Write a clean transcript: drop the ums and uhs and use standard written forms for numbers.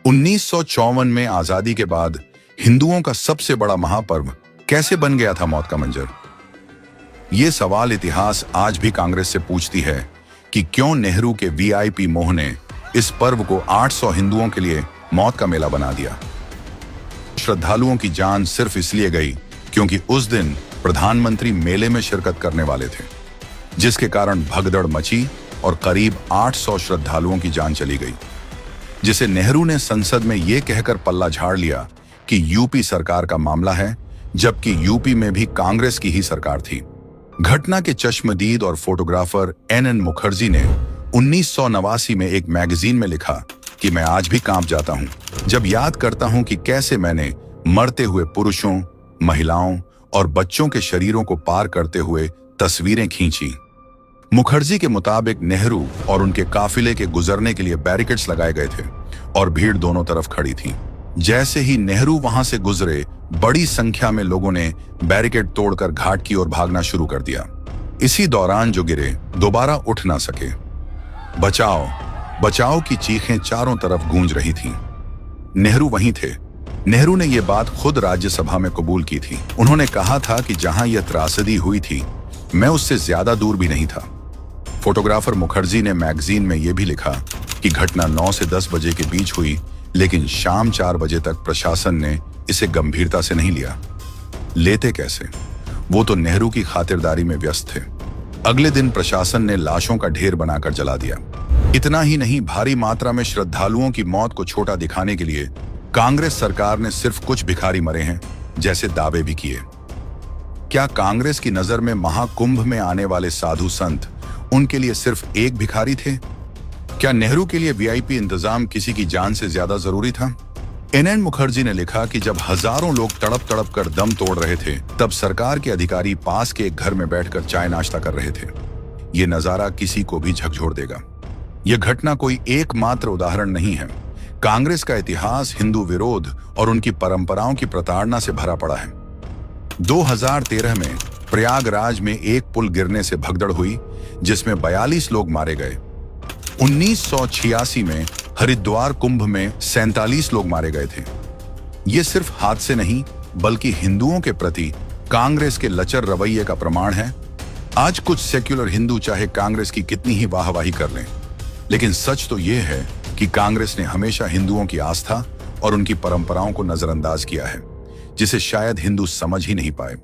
1954 में आजादी के बाद हिंदुओं का सबसे बड़ा महापर्व कैसे बन गया था मौत का मंजर? ये सवाल इतिहास आज भी कांग्रेस से पूछती है कि क्यों नेहरू के वीआईपी मोह ने इस पर्व को 800 हिंदुओं के लिए मौत का मेला बना दिया। श्रद्धालुओं की जान सिर्फ इसलिए गई क्योंकि उस दिन प्रधानमंत्री मेले में शिरकत करने वाले थे, जिसके कारण भगदड़ मची और करीब 800 श्रद्धालुओं की जान चली गई, जिसे नेहरू ने संसद में यह कहकर पल्ला झाड़ लिया कि यूपी सरकार का मामला है, जबकि यूपी में भी कांग्रेस की ही सरकार थी। घटना के चश्मदीद और फोटोग्राफर एन मुखर्जी ने 1989 में एक मैगजीन में लिखा कि मैं आज भी कांप जाता हूं जब याद करता हूं कि कैसे मैंने मरते हुए पुरुषों, महिलाओं और बच्चों के शरीरों को पार करते हुए तस्वीरें खींची। मुखर्जी के मुताबिक नेहरू और उनके काफिले के गुजरने के लिए बैरिकेड्स लगाए गए थे और भीड़ दोनों तरफ खड़ी थी। जैसे ही नेहरू वहां से गुजरे, बड़ी संख्या में लोगों ने बैरिकेड तोड़कर घाट की ओर भागना शुरू कर दिया। इसी दौरान जो गिरे दोबारा उठ ना सके। बचाओ बचाओ की चीखें चारों तरफ गूंज रही थीं। नेहरू वहीं थे। नेहरू ने यह बात खुद राज्यसभा में कबूल की थी। उन्होंने कहा था कि जहां यह त्रासदी हुई थी, मैं उससे ज्यादा दूर भी नहीं था। फोटोग्राफर मुखर्जी ने मैगजीन में यह भी लिखा कि घटना 9 से 10 बजे के बीच हुई, लेकिन शाम 4 बजे तक प्रशासन ने इसे गंभीरता से नहीं लिया। लेते कैसे? वो तो नेहरू की खातिरदारी में व्यस्त थे। अगले दिन प्रशासन ने लाशों का ढेर बनाकर जला दिया। इतना ही नहीं, भारी मात्रा में श्रद्धालुओं की मौत को छोटा दिखाने के लिए कांग्रेस सरकार ने सिर्फ कुछ भिखारी मरे हैं जैसे दावे भी किए। क्या कांग्रेस की नजर में महाकुंभ में आने वाले साधु संत उनके लिए सिर्फ एक भिखारी थे? क्या नेहरू के लिए वीआईपी इंतजाम किसी की जान से ज्यादा जरूरी था? एन मुखर्जी ने लिखा कि जब हजारों लोग तड़प तड़प कर दम तोड़ रहे थे, तब सरकार के अधिकारी पास के एक घर में बैठकर चाय नाश्ता कर रहे थे। ये नजारा किसी को भी झकझोर देगा। यह घटना कोई एकमात्र उदाहरण नहीं है। कांग्रेस का इतिहास हिंदू विरोध और उनकी परंपराओं की प्रताड़ना से भरा पड़ा है। 2013 में प्रयागराज में एक पुल गिरने से भगदड़ हुई, जिसमें 42 लोग मारे गए। 1986 में हरिद्वार कुंभ में 47 लोग मारे गए थे। ये सिर्फ हादसे नहीं, बल्कि हिंदुओं के प्रति कांग्रेस के लचर रवैये का प्रमाण है। आज कुछ सेक्युलर हिंदू चाहे कांग्रेस की कितनी ही वाहवाही कर लें, लेकिन सच तो यह है कि कांग्रेस ने हमेशा हिंदुओं की आस्था और उनकी परंपराओं को नजरअंदाज किया है, जिसे शायद हिंदू समझ ही नहीं पाए।